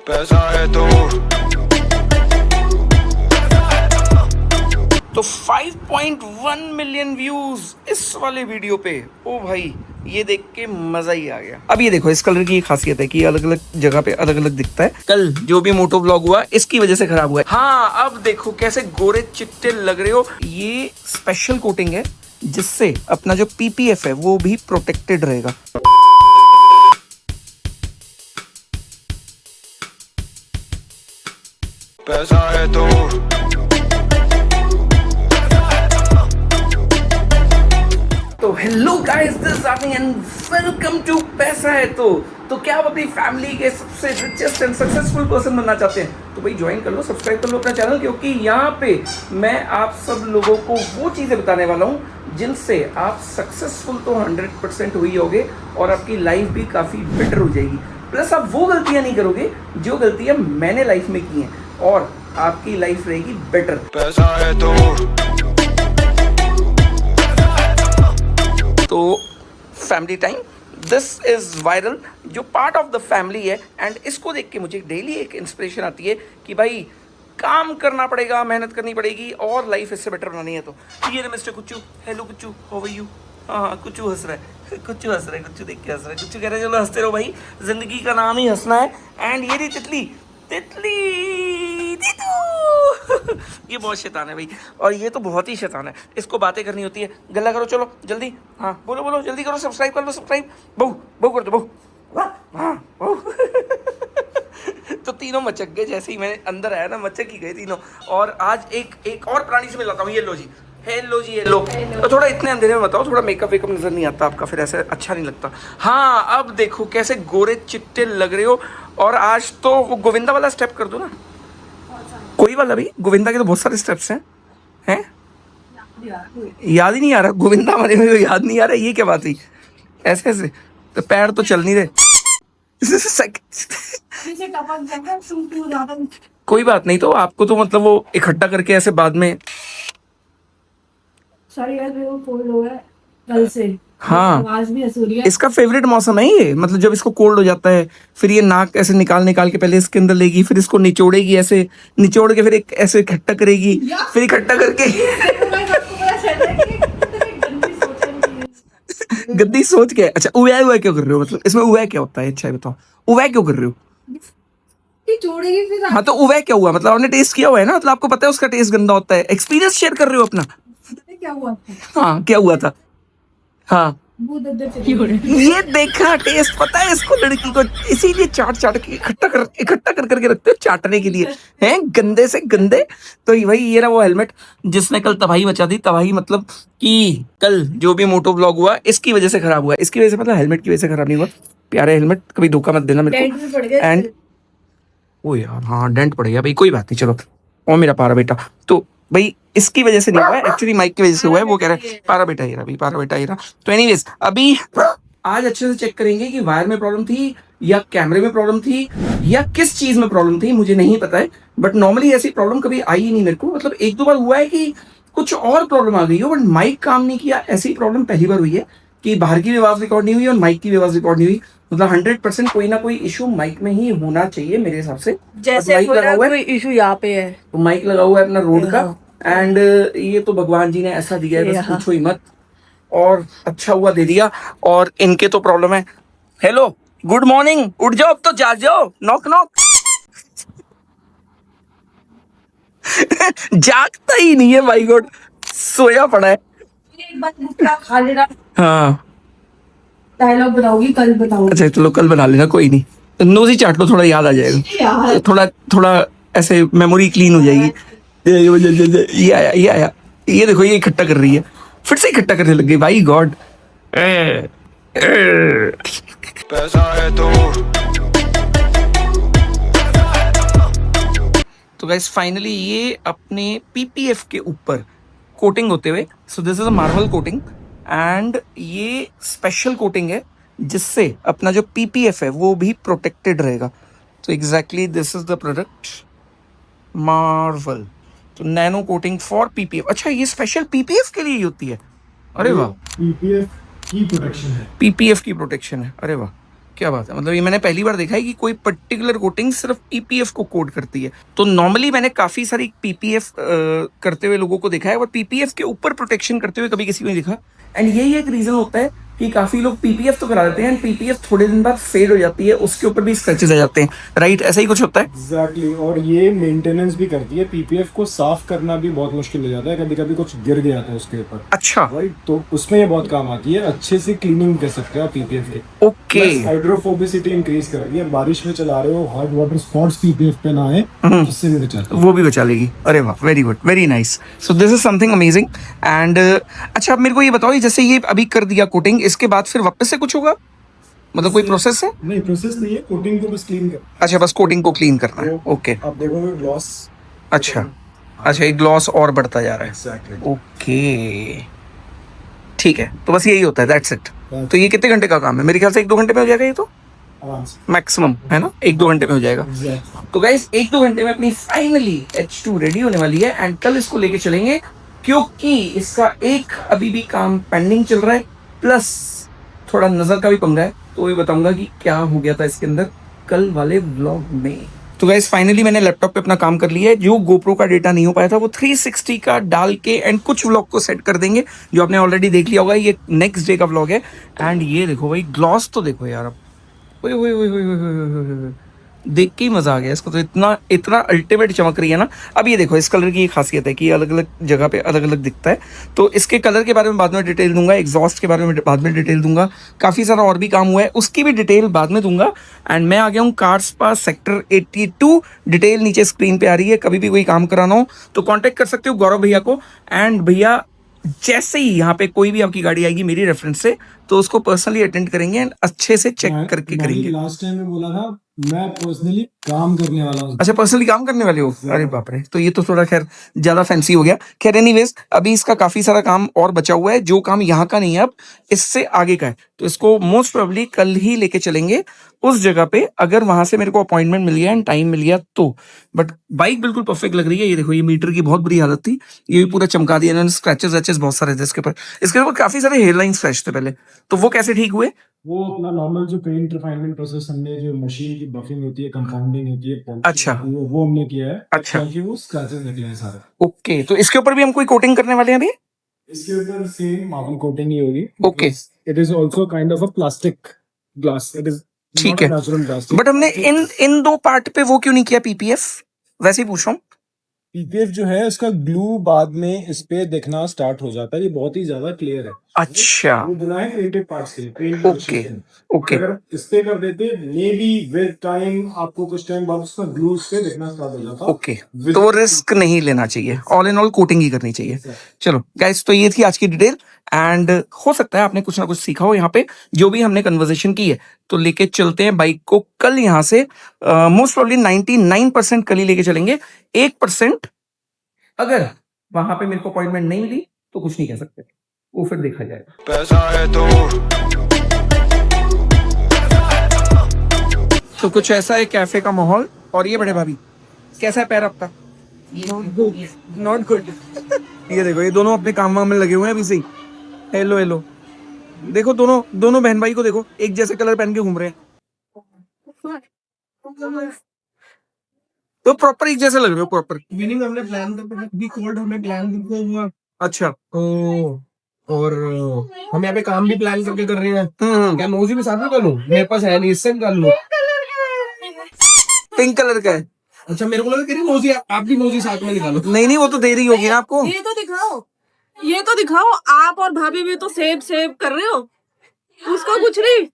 पैसा है तो 5.1 मिलियन व्यूज इस वाले वीडियो पे। ओ भाई, ये देख के मजा ही आ गया। अब ये देखो, इस कलर की खासियत है कि अलग अलग जगह पे अलग अलग दिखता है। कल जो भी मोटो व्लॉग हुआ इसकी वजह से खराब हुआ है। हाँ, अब देखो कैसे गोरे चिट्टे लग रहे हो। ये स्पेशल कोटिंग है जिससे अपना जो पीपीएफ है वो भी प्रोटेक्टेड रहेगा। पैसा है तो hello guys, this is army and welcome to पैसा है तो क्या आप अपनी फैमिली के सबसे रिचेस्ट एंड सक्सेसफुल पर्सन बनना चाहते हैं तो भाई ज्वाइन कर लो, सब्सक्राइब कर लो अपना चैनल, क्योंकि यहाँ पे मैं आप सब लोगों को वो चीज़ें बताने वाला हूँ जिनसे आप सक्सेसफुल तो 100% हुई होगे और आपकी लाइफ भी काफ़ी बेटर हो जाएगी। प्लस आप वो गलतियाँ नहीं करोगे जो गलतियाँ मैंने लाइफ में की हैं और आपकी लाइफ रहेगी बेटर। पैसा है तो family time, this is viral, जो पार्ट ऑफ द फैमिली है। एंड इसको देख के मुझे डेली एक इंस्पिरेशन आती है कि भाई काम करना पड़ेगा, मेहनत करनी पड़ेगी और लाइफ इससे बेटर बनानी है। तो ये mister Kucchu, hello Kucchu, how are you? हाँ, कुच्चू हंस रहा है, कुच्चू हंस रहा है, कुच्चू देख के हंस रहा है। कुच्चू कह रहा है चलो हंसते रहो भाई, जिंदगी का नाम ही हंसना है। एंड ये रही तितली, तितली ये बहुत शैतान है भाई, और ये तो बहुत ही शैतान है। इसको बातें करनी होती है, गल्ला करो, चलो जल्दी, हाँ बोलो बोलो, जल्दी करो, सब्सक्राइब कर लो, सब्सक्राइब, बहू बहू कर दो, बहू, हाँ बहू तो तीनों मचक गए जैसे ही मैं अंदर आया ना, मचक ही गए तीनों। और आज एक और प्राणी से मिलाता हूँ। ये लो जी, हेलो जी, हेलो। तो थोड़ा इतने अंधेरे में बताओ, थोड़ा मेकअप वेकअप नजर नहीं आता आपका, फिर ऐसे अच्छा नहीं लगता। हाँ, अब देखो कैसे गोरे चिट्टे लग रहे हो। और आज तो वो गोविंदा वाला स्टेप कर दो ना, कोई वाला भी। गोविंदा के तो बहुत सारे स्टेप्स हैं याद ही नहीं आ रहा। गोविंदा हमारे में याद नहीं आ रहा, ये क्या बात हुई? ऐसे ऐसे तो पैर तो चल नहीं रहे। कोई बात नहीं, तो आपको तो मतलब वो इकट्ठा करके ऐसे बाद में। सॉरी यार, मेरे को कोल्ड हो गया कल से। हाँ, आवाज भी ऐसी हो रही है। इसका फेवरेट मौसम है ये। मतलब जब इसको कोल्ड हो जाता है, फिर ये नाक ऐसे निकाल निकाल के पहले इसके अंदर लेगी, फिर इसको निचोड़ेगी, ऐसे निचोड़ के फिर एक ऐसे इकट्ठा करेगी, फिर इकट्ठा करके गद्दी सोच के। अच्छा, उवाए उवाए क्यों कर रहे हो? मतलब इसमें उवाए क्या होता है? अच्छा ये बताओ, उवाए क्यों कर रहे हो? जोड़ेगी फिर। हाँ, तो उवाए क्या हुआ? मतलब आपने टेस्ट किया हुआ है ना, मतलब आपको पता है उसका टेस्ट गंदा होता है। एक्सपीरियंस शेयर कर रहे हो अपना। क्या हुआ? हाँ, क्या हुआ था? हाँ, ये देखा, टेस्ट पता है इसको, लड़की को, इसीलिए चाट चाट के इकट्ठा कर करके रखते हो चाटने के लिए, हैं गंदे से गंदे। तो भाई ये रहा वो हेलमेट जिसने कल तबाही मचा दी। तबाही मतलब कि कल जो भी मोटो व्लॉग हुआ इसकी वजह से खराब हुआ। इसकी वजह से मतलब हेलमेट की वजह से खराब नहीं हुआ। प्यारे हेलमेट, कभी धोखा मत देना मेरे को। एंड ओ यार, हाँ डेंट पड़ गया भाई, कोई बात नहीं, चलो। ओ मेरा पारा बेटा, तो भाई इसकी वजह से नहीं हुआ है, एक्चुअली माइक की वजह से हुआ है। वो कह रहा है पारा बेटा ये रहा भाई, पारा बेटा ये रहा। तो एनीवेज, अभी आज अच्छे से चेक करेंगे कि वायर में प्रॉब्लम थी या कैमरे में प्रॉब्लम थी या किस चीज में प्रॉब्लम थी, मुझे नहीं पता है। बट नॉर्मली ऐसी प्रॉब्लम कभी आई ही नहीं मेरे को। मतलब एक दो बार हुआ है कि कुछ और प्रॉब्लम आ गई हो, बट माइक काम नहीं किया, ऐसी प्रॉब्लम पहली बार हुई है कि बाहर की भी आवाज रिकॉर्ड नहीं हुई और माइक की भी आवाज रिकॉर्ड नहीं हुई। मतलब 100% कोई ना कोई इशू माइक में ही होना चाहिए मेरे हिसाब से। जैसे माइक लगा हुआ है, कोई इशू यहाँ पे है, तो माइक लगा हुआ है अपना रोड का। एंड ये तो भगवान जी ने ऐसा दिया है, बस पूछो ही मत। और अच्छा हुआ दे दिया। और इनके तो प्रॉब्लम है। हेलो, गुड मॉर्निंग, उठ जाओ अब तो, जाग जाओ, नॉक नॉक जागता ही नहीं है भाई, गॉड, सोया पड़ा है। एक बार भुट्टा खा लेना, हाँ, डायलॉग बनाओगी कल बताऊंगी। अच्छा चलो कल बना लेना, कोई नहीं। नोज ही चाट लो, थोड़ा याद आ जाएगा, यार थोड़ा थोड़ा ऐसे मेमोरी क्लीन हो जाएगी। ये आया, ये आया, ये देखो, ये इकट्ठा कर रही है, फिर से इकट्ठा करने लग गई भाई, गॉड। पैसा है तो गाइस फाइनली ये अपने पीपीएफ के ऊपर कोटिंग होते हुए, so this is a marble coating and ये स्पेशल कोटिंग है जिससे अपना जो पीपीएफ है वो भी प्रोटेक्टेड रहेगा। तो exactly this is the product, Marvel. तो नैनो कोटिंग फॉर पीपीएफ। अच्छा, ये स्पेशल पीपीएफ के लिए ही होती है? अरे वाह, पीपीएफ की प्रोटेक्शन है। पीपीएफ की प्रोटेक्शन है, अरे वाह क्या बात है, मतलब ये मैंने पहली बार देखा है कि कोई पर्टिकुलर कोटिंग सिर्फ पीपीएफ को कोड करती है। तो नॉर्मली मैंने काफी सारी पीपीएफ करते हुए लोगों को देखा है, और पीपीएफ के ऊपर प्रोटेक्शन करते हुए कभी किसी को नहीं देखा। एंड यही एक रीजन होता है कि काफी लोग पीपीएफ तो करा देते हैं, एंड पीपीएफ थोड़े दिन बाद फेड हो जाती है, उसके ऊपर भी स्क्रैचेस आ जाते हैं, राइट? ऐसा ही कुछ होता है। एग्जैक्टली और ये मेंटेनेंस भी करती है। पीपीएफ को साफ करना भी बहुत मुश्किल हो जाता है, कभी कभी कुछ गिर गया था उसके ऊपर, अच्छा, राइट? तो उसमें ये बहुत काम आती है, अच्छे से क्लीनिंग कर सकते हो आप पीपीएफ की। ओके। हाइड्रोफोबिसिटी इंक्रीज कर रही है, बारिश में चला रहे हो, हॉट वाटर स्पॉट्स पीपीएफ पे ना आए, उससे भी बचाता है। वो भी बचा लेगी। अरे वाह, very good, very nice. So this is something amazing. And अच्छा, अब मेरे को ये बताओ, जैसे ये अभी कर दिया कोटिंग, इसके बाद फिर वापस से कुछ होगा, मतलब कोई प्रोसेस है? नहीं, प्रोसेस नहीं है, कोटिंग को बस क्लीन कर। अच्छा, बस कोटिंग को क्लीन करना है। ओके, आप देखोगे ग्लॉस। अच्छा अच्छा, एक ग्लॉस और बढ़ता जा रहा है। एग्जैक्टली। ओके, ठीक है, तो बस यही होता है, दैट्स इट। That's तो ये कितने घंटे का काम है? मेरे ख्याल से 1-2 घंटे में हो जाएगा ये तो, आराम से। मैक्सिमम, है ना? 1-2 घंटे में हो जाएगा। Exactly. तो गाइस 1-2 घंटे में अपनी फाइनली H2 रेडी होने वाली है, एंड कल इसको लेके चलेंगे, क्योंकि इसका एक अभी भी काम पेंडिंग चल रहा है, प्लस थोड़ा नजर का भी पंगा है, तो ये बताऊंगा कि क्या हो गया था इसके अंदर कल वाले व्लॉग में। तो गाइस फाइनली मैंने लैपटॉप पे अपना काम कर लिया है। जो गोप्रो का डेटा नहीं हो पाया था वो 360 का डाल के एंड कुछ व्लॉग को सेट कर देंगे, जो आपने ऑलरेडी देख लिया होगा। ये नेक्स्ट डे का व्लॉग है। एंड ये देखो भाई, ग्लॉस तो देखो यार, अब ओए ओए ओए ओए ओए ओए, देख के ही मजा आ गया इसको। तो इतना इतना अल्टीमेट चमक रही है ना। अब ये देखो, इस कलर की खासियत है कि ये अलग अलग जगह पे अलग अलग दिखता है। तो इसके कलर के बारे में बाद में डिटेल दूंगा, एग्जॉस्ट के बारे में बाद में डिटेल दूंगा, काफ़ी सारा और भी काम हुआ है उसकी भी डिटेल बाद में दूंगा। एंड मैं आ गया हूँ कार्स पास सेक्टर 82। डिटेल नीचे स्क्रीन पे आ रही है, कभी भी कोई काम कराना हो तो कॉन्टेक्ट कर सकते हो गौरव भैया को। एंड भैया जैसे ही यहाँ पे कोई भी आपकी गाड़ी आएगी मेरी रेफरेंस से, तो उसको पर्सनली अटेंड करेंगे एंड अच्छे से चेक करके करेंगे। लास्ट टाइम में बोला था मैं पर्सनली काम करने वाला हूँ। अच्छा, पर्सनली काम करने वाले हो? अरे बाप रे, तो ये तो थोड़ा खैर ज्यादा फैंसी हो गया। खैर एनीवेज, अभी इसका काफी सारा काम और बचा हुआ है, जो काम यहाँ का नहीं है अब इससे आगे का है। तो इसको मोस्ट प्रोबेबली कल ही लेके चलेंगे उस जगह पे, अगर वहां से मेरे को अपॉइंटमेंट मिल गया एंड टाइम मिल गया तो। बट बाइक बिल्कुल परफेक्ट लग रही है। ये देखो, ये मीटर की बहुत बुरी हालत थी, ये भी पूरा चमका दिया इन्होंने। स्क्रैचेस वैचेस बहुत सारे थे इसके ऊपर। इसके ऊपर काफी सारे हेयरलाइन स्क्रैच थे पहले, तो वो कैसे ठीक हुए? वो अपना नॉर्मल जो पेंट रिफाइनमेंट प्रोसेस हमने, जो मशीन की बफिंग होती है, कंपाउंडिंग होती है, अच्छा। वो हमने किया है। अच्छा। ताकि वो स्क्रैचेस निकले हैं सारे। ओके, तो इसके ऊपर भी हम कोई कोटिंग करने वाले हैं अभी? इसके ऊपर सेम मार्बल कोटिंग ही होगी। Okay. It is also kind of a plastic glass. It is ठीक है, नेचुरल प्लास्टिक। बट हमने इन दो पार्ट पे वो क्यों नहीं किया पीपीएफ? वैसे ही पूछ रहा हूँ। पीपीएफ जो है उसका ग्लू बाद में इस पे दिखना स्टार्ट हो जाता है, ये बहुत ही ज्यादा क्लियर है। अच्छा, वो बना है क्रिएटिव पार्ट्स के लिए, पेंट ओके ओके। अगर इस पे कर देते मे बी विद टाइम आपको कुछ टाइम बाद उसका ग्लू से दिखना स्टार्ट हो जाता। ओके, तो वो रिस्क नहीं लेना चाहिए, ऑल इन ऑल कोटिंग ही करनी चाहिए। चलो गाइस, तो ये थी आज की डिटेल। एंड हो सकता है आपने कुछ ना कुछ सीखा हो यहाँ पे, जो भी हमने कन्वर्सेशन की है। तो लेके चलते हैं बाइक को कल यहाँ से, मोस्ट प्रोबेबली 99% कल ही लेके चलेंगे। 1% अगर वहां पे मेरे को अपॉइंटमेंट नहीं मिली तो कुछ नहीं कह सकते, वो फिर देखा जाएगा। पैसा है तो कुछ ऐसा है कैफे का माहौल। और ये बड़े भाभी, कैसा है पैर आपका? Not good. ये देखो, ये दोनों अपने काम वाम में लगे हुए हैं अभी से ही। हेलो हेलो, देखो दोनों बहन भाई को देखो, एक जैसे कलर पहन के घूम रहे हैं। तो प्रॉपर एक जैसे लग रहे हो, प्रॉपर। मीनिंग हमने प्लान करके बी कोल्ड, हमने प्लान करके हुआ। अच्छा। और हम यहाँ पे काम भी प्लान करके कर रहे हैं। क्या नोजी भी साथ में कर लूं? मेरे पास है नहीं, इससे कर लूं। पिंक कलर का है। अच्छा, मेरे को लगा कि नोजी, आप भी नोजी साथ में निकालो। नहीं नहीं, वो तो दे रही होगी ना आपको। ये तो दिखाओ, ये तो दिखाओ। आप और भाभी भी तो सेव कर रहे हो, उसको कुछ नहीं।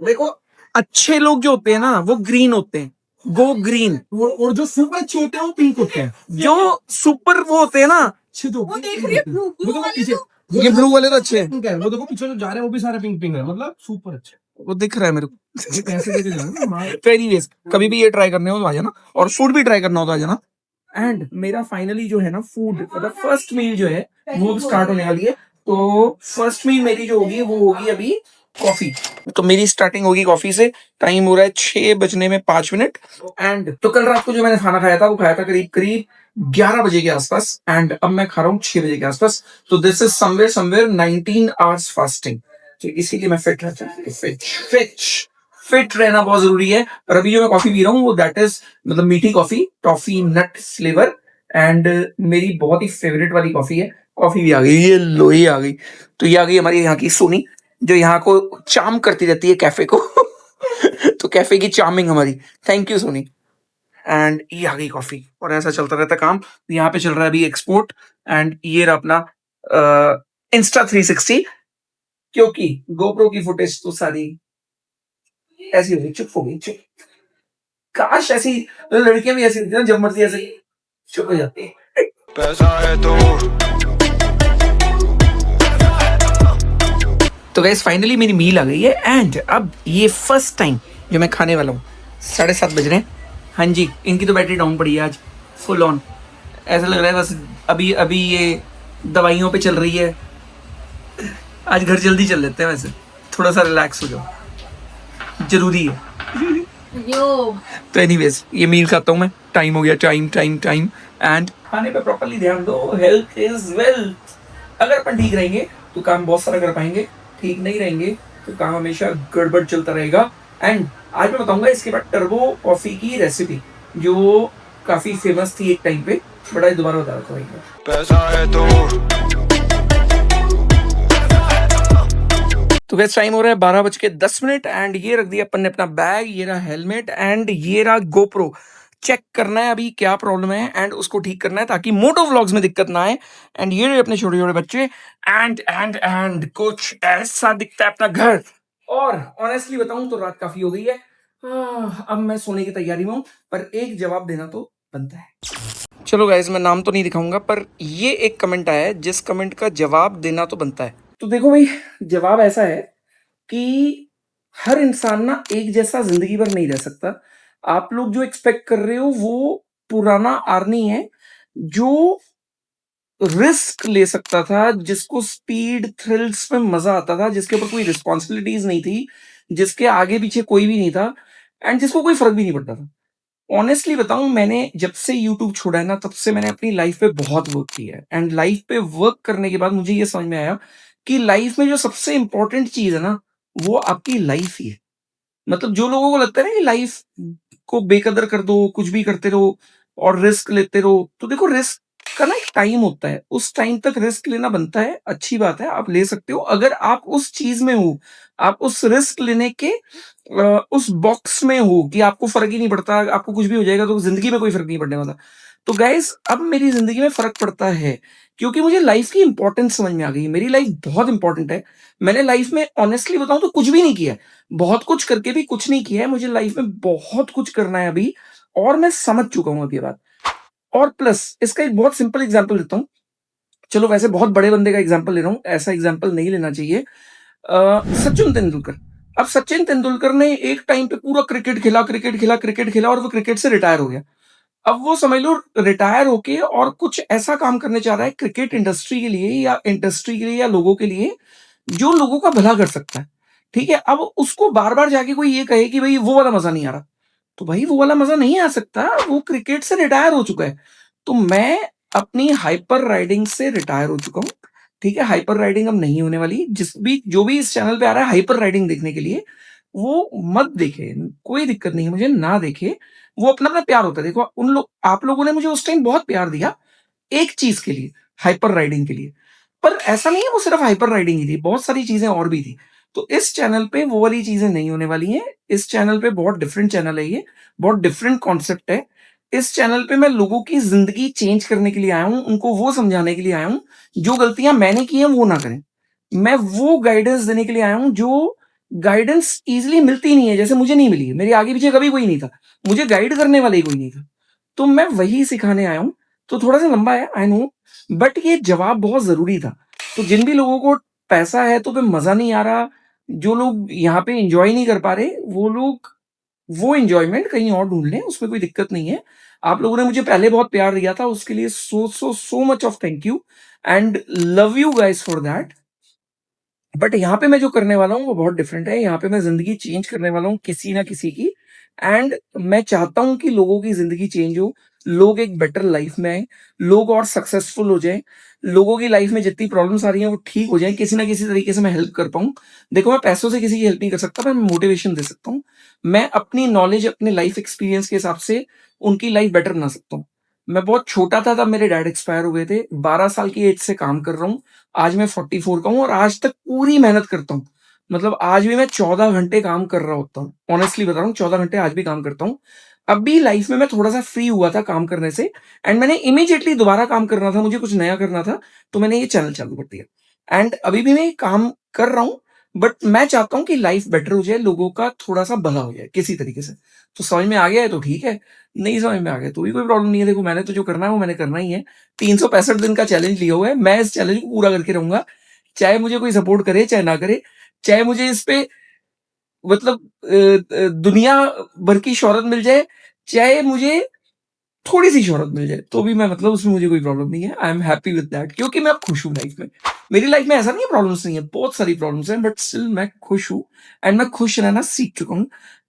देखो, अच्छे लोग जो होते हैं ना वो ग्रीन होते हैं, गो ग्रीन। और जो सुपर अच्छे होते हैं वो पिंक होते हैं। जो सुपर वो होते हैं ना, अच्छे तो वो देख रही है blue वो तो वाले पीछे, तो। ये ब्लू वाले तो अच्छे हैं। पिंक है। वो देखो पीछे जो जा रहे हैं वो भी सारे पिंक पिंक है, मतलब सुपर अच्छे। वो दिख रहा है मेरे को। ये पैसे देके जाना। तो एनीवेज, कभी भी ये ट्राई करने हो तो आ जाना, और फूड भी ट्राई करना हो तो आ जाना। एंड मेरा फाइनली जो है ना फूड, मतलब फर्स्ट मील जो है वो स्टार्ट होने वाली है। तो फर्स्ट मील मेरी जो होगी वो होगी अभी कॉफी। तो मेरी स्टार्टिंग होगी कॉफी से। टाइम हो रहा है 6 बजने में 5 मिनट। एंड तो कल रात को जो मैंने खाना खाया था वो खाया था करीब 11 बजे के आसपास, एंड अब मैं खा रहा हूँ 6 बजे के आसपास। तो this is somewhere 19 hours fasting. तो इसीलिए मैं फिट रहता हूँ। फिट रहना बहुत जरूरी है। और अभी जो मैं कॉफी पी रहा हूँ वो दैट इज मतलब मीठी coffee, toffee nut flavour, and मेरी बहुत ही फेवरेट वाली कॉफी है। कॉफी भी आ गई, ये लो ही आ गई। तो ये आ गई हमारी यहाँ की सोनी, जो यहाँ को चार्म करती रहती है कैफे को। तो कैफे की चार्मिंग हमारी, थैंक यू सोनी। एंड ये आ गई कॉफी, और ऐसा चलता रहता काम। यहाँ पे चल रहा है अभी एक्सपोर्ट, एंड ये रहा अपना इंस्टा 360, क्योंकि गोप्रो की फुटेज तो सारी ऐसी हो गई, चुप हो गई, चुप। काश ऐसी लड़कियां भी ऐसी होती ना, जब मर्जी ऐसे चुप हो जाती है। पैसा है तो गाइस फाइनली मेरी मील आ गई है, एंड अब ये फर्स्ट टाइम जो मैं खाने वाला हूँ। 7:30 बज रहे हैं। हाँ जी, इनकी तो बैटरी डाउन पड़ी है आज फुल ऑन। ऐसा लग रहा है बस अभी अभी ये दवाइयों पे चल रही है। आज घर जल्दी चल लेते हैं, वैसे थोड़ा सा रिलैक्स हो जाओ, जरूरी है। तो एनीवेज ये मील खाता हूँ मैं। टाइम हो गया, टाइम। एंड खाने पे प्रॉपर्ली ध्यान दो, हेल्थ इज वेल्थ। अगर अपन ठीक रहेंगे तो काम बहुत सारा कर पाएंगे, ठीक नहीं रहेंगे तो काम हमेशा गड़बड़ चलता रहेगा। एंड आज मैं बताऊंगा इसके बाद टर्बो कॉफी की रेसिपी, जो काफी फेमस थी एक टाइम पे, बट आज दोबारा बता रहा हूँ। पैसा है तो गैस टाइम हो रहा है 12:10, एंड ये रख दिया अपन ने अपना बैग, ये रहा हेलमेट, एंड ये रहा गोप्रो। चेक करना है अभी क्या प्रॉब्लम है, एंड उसको ठीक करना है ताकि मोटो व्लॉग्स में दिक्कत ना आए। एंड ये रहे अपने छोटे छोटे बच्चे, एंड कुछ ऐसा दिखता है अपना घर। और ऑनेस्टली बताऊं तो रात काफी हो गई है। अब मैं सोने की तैयारी में हूं, पर एक जवाब देना तो बनता है। चलो गाइज, मैं नाम तो नहीं दिखाऊंगा, पर ये एक कमेंट आया है जिस कमेंट का जवाब देना तो बनता है। तो देखो भाई, जवाब ऐसा है कि हर इंसान ना एक जैसा जिंदगी भर नहीं रह सकता। आप लोग जो एक्सपेक्ट कर रहे हो वो पुराना आर्नी है, जो रिस्क ले सकता था, जिसको स्पीड थ्रिल्स में मजा आता था, जिसके ऊपर कोई रिस्पॉन्सिबिलिटीज नहीं थी, जिसके आगे पीछे कोई भी नहीं था, एंड जिसको कोई फर्क भी नहीं पड़ता था। ऑनेस्टली बताऊं, मैंने जब से यूट्यूब छोड़ा है ना, तब से मैंने अपनी लाइफ पे बहुत वर्क किया है। एंड लाइफ पे वर्क करने के बाद मुझे ये समझ में आया कि लाइफ में जो सबसे इंपॉर्टेंट चीज है ना, वो आपकी लाइफ ही है। मतलब जो लोगों को लगता है ना कि लाइफ को बेकदर कर दो, कुछ भी करते रहो और रिस्क लेते रहो, तो देखो रिस्क का ना एक टाइम होता है, उस टाइम तक रिस्क लेना बनता है। अच्छी बात है, आप ले सकते हो अगर आप उस चीज में हो, आप उस रिस्क लेने के उस बॉक्स में हो कि आपको फर्क ही नहीं पड़ता, आपको कुछ भी हो जाएगा तो जिंदगी में कोई फर्क नहीं पड़ने वाला। तो गाइस, अब मेरी जिंदगी में फर्क पड़ता है, क्योंकि मुझे लाइफ की इंपॉर्टेंस समझ में आ गई। मेरी लाइफ बहुत इंपॉर्टेंट है। मैंने लाइफ में ऑनेस्टली बताऊं तो कुछ भी नहीं किया है, बहुत कुछ करके भी कुछ नहीं किया है। मुझे लाइफ में बहुत कुछ करना है अभी, और मैं समझ चुका हूं अभी ये बात। और प्लस इसका एक बहुत सिंपल एग्जांपल देता हूं। चलो वैसे बहुत बड़े बंदे का एग्जांपल ले रहा हूं, ऐसा एग्जांपल नहीं लेना चाहिए। सचिन तेंदुलकर। अब सचिन तेंदुलकर ने एक टाइम पे पूरा क्रिकेट खेला और वो क्रिकेट से रिटायर हो गया। अब वो समझ लो रिटायर होके और कुछ ऐसा काम करने चाह रहा है क्रिकेट इंडस्ट्री के लिए या लोगों के लिए, जो लोगों का भला कर सकता है। ठीक है, अब उसको बार बार जाके कोई ये कहे कि भाई वो वाला मजा नहीं आ रहा, तो भाई वो वाला मजा नहीं आ सकता, वो क्रिकेट से रिटायर हो चुका है। तो मैं अपनी हाइपर राइडिंग से रिटायर हो चुका हूँ। ठीक है, हाइपर राइडिंग अब नहीं होने वाली। जो भी इस चैनल पे आ रहा है हाइपर राइडिंग देखने के लिए, वो मत देखे, कोई दिक्कत नहीं है मुझे, ना देखे। वो अपना अपना प्यार होता है। देखो आप लोगों ने मुझे उस टाइम बहुत प्यार दिया एक चीज के लिए, हाइपर राइडिंग के लिए। पर ऐसा नहीं है वो सिर्फ हाइपर राइडिंग ही थी, बहुत सारी चीजें और भी थी। तो इस चैनल पे वो वाली चीजें नहीं होने वाली हैं। इस चैनल पे बहुत डिफरेंट चैनल है, ये बहुत डिफरेंट कॉन्सेप्ट है। इस चैनल पे मैं लोगों की जिंदगी चेंज करने के लिए आया हूं, उनको वो समझाने के लिए आया हूं, जो गलतियां मैंने की हैं वो ना करें। मैं वो गाइडेंस देने के लिए आया हूं, जो गाइडेंस इजीली मिलती नहीं है, जैसे मुझे नहीं मिली है। मेरे आगे पीछे कभी कोई नहीं था, मुझे गाइड करने वाला ही कोई नहीं था, तो मैं वही सिखाने आया हूं। तो थोड़ा सा लंबा है, आई नो, बट ये जवाब बहुत जरूरी था। तो जिन भी लोगों को पैसा है तो पे मजा नहीं आ रहा, जो लोग यहाँ पे एंजॉय नहीं कर पा रहे, वो लोग वो एंजॉयमेंट कहीं और ढूंढ लें, उसमें कोई दिक्कत नहीं है। आप लोगों ने मुझे पहले बहुत प्यार दिया था, उसके लिए so much of thank you and love you guys for that. But यहाँ पे मैं जो करने वाला हूँ वो बहुत डिफरेंट है। यहाँ पे मैं जिंदगी चेंज करने वाला हूँ किसी ना किसी की, एंड मैं चाहता हूं कि लोगों की जिंदगी चेंज हो, लोग एक बेटर लाइफ में आए, लोग और सक्सेसफुल हो जाएं, लोगों की लाइफ में जितनी प्रॉब्लम्स आ रही हैं वो ठीक हो जाएं, किसी ना किसी तरीके से मैं हेल्प कर पाऊं। देखो मैं पैसों से किसी की हेल्प नहीं कर सकता, पर मैं मोटिवेशन दे सकता हूँ। मैं अपनी नॉलेज, अपने लाइफ एक्सपीरियंस के हिसाब से उनकी लाइफ बेटर बना सकता हूँ। मैं बहुत छोटा था तब मेरे डैड एक्सपायर हो गए थे, 12 साल की एज से काम कर रहा हूँ, आज मैं 44 का हूँ और आज तक पूरी मेहनत करता हूँ। मतलब आज भी मैं 14 घंटे काम कर रहा होता हूँ, ऑनेस्टली बता रहा हूँ, 14 घंटे आज भी काम करता हूँ। अब भी लाइफ में मैं थोड़ा सा फ्री हुआ था काम करने से, एंड मैंने इमीडिएटली दोबारा काम करना था, मुझे कुछ नया करना था, तो मैंने ये चैनल चालू कर दिया। एंड अभी भी मैं ये काम कर रहा हूँ, बट मैं चाहता हूँ कि लाइफ बेटर हो जाए, लोगों का थोड़ा सा भला हो जाए किसी तरीके से। तो समझ में आ गया है तो ठीक है, नहीं समझ में आ गया तो भी कोई प्रॉब्लम नहीं है। देखो मैंने तो जो करना है वो मैंने करना ही है। 365 दिन का चैलेंज लिया हुआ है, मैं इस चैलेंज को पूरा करके रहूंगा, चाहे मुझे कोई सपोर्ट करे चाहे ना करे, चाहे मुझे इस पे मतलब दुनिया भर की शोहरत मिल जाए, चाहे मुझे थोड़ी सी शोहरत मिल जाए, तो भी मैं मतलब उसमें मुझे कोई प्रॉब्लम नहीं है। I am happy with that, क्योंकि मैं अब खुश हूँ लाइफ में। मेरी लाइफ में ऐसा नहीं है प्रॉब्लम्स नहीं है, बहुत सारी प्रॉब्लम्स हैं, बट स्टिल मैं खुश हूँ, एंड मैं खुश रहना सीख चुका हूँ।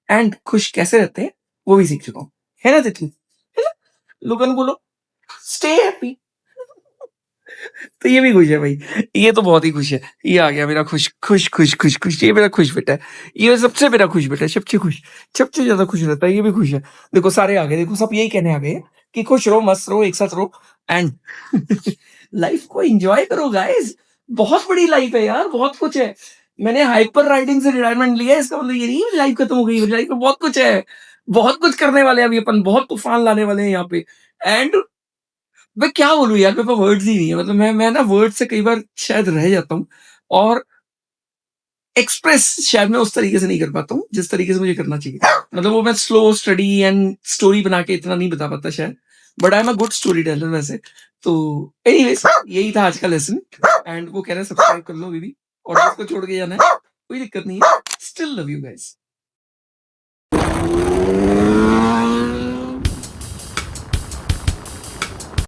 एंड खुश कैसे रहते हैं वो भी सीख चुका हूँ, है ना तितली? है ना? लोगन बोलो स्टे हैप्पी। तो ये भी खुश है भाई, ये तो बहुत ही खुश है। ये आ गया मेरा खुश खुश खुश खुश खुश, ये मेरा खुश बेटा है, ये सबसे मेरा खुश बेटा है, सबसे खुश, सबसे ज्यादा खुश रहता है, ये भी खुश है। देखो सारे आ गए, देखो सब यही कहने आ गए कि खुश रहो, मस्त रहो, एक साथ रहो, एंड लाइफ को एंजॉय करो गाइस। बहुत बड़ी लाइफ है यार, बहुत कुछ है। मैंने हाइपर राइडिंग से रिटायरमेंट लिया है, इसका मतलब ये नहीं है लाइफ खत्म हो गई, मेरी लाइफ में बहुत कुछ है, बहुत कुछ करने वाले हैं अभी अपन, बहुत तूफान लाने वाले हैं यहाँ पे। एंड मैं क्या बोलूँ यार, मेरे पास वर्ड्स ही नहीं है। मतलब मैं ना वर्ड से कई बार शायद रह जाता हूँ, और एक्सप्रेस शायद मैं उस तरीके से नहीं कर पाता हूँ जिस तरीके से मुझे करना चाहिए। मतलब वो मैं स्लो स्टडी एंड स्टोरी बना के इतना नहीं बता पाता शायद, but I am a good story teller वैसे। तो एनीवेज यही था आज का लेसन, एंड वो कह रहे हैं सब्सक्राइब कर लो बेबी, और जिसको छोड़ के जाना है कोई दिक्कत नहीं है, स्टिल लव यू गाइस।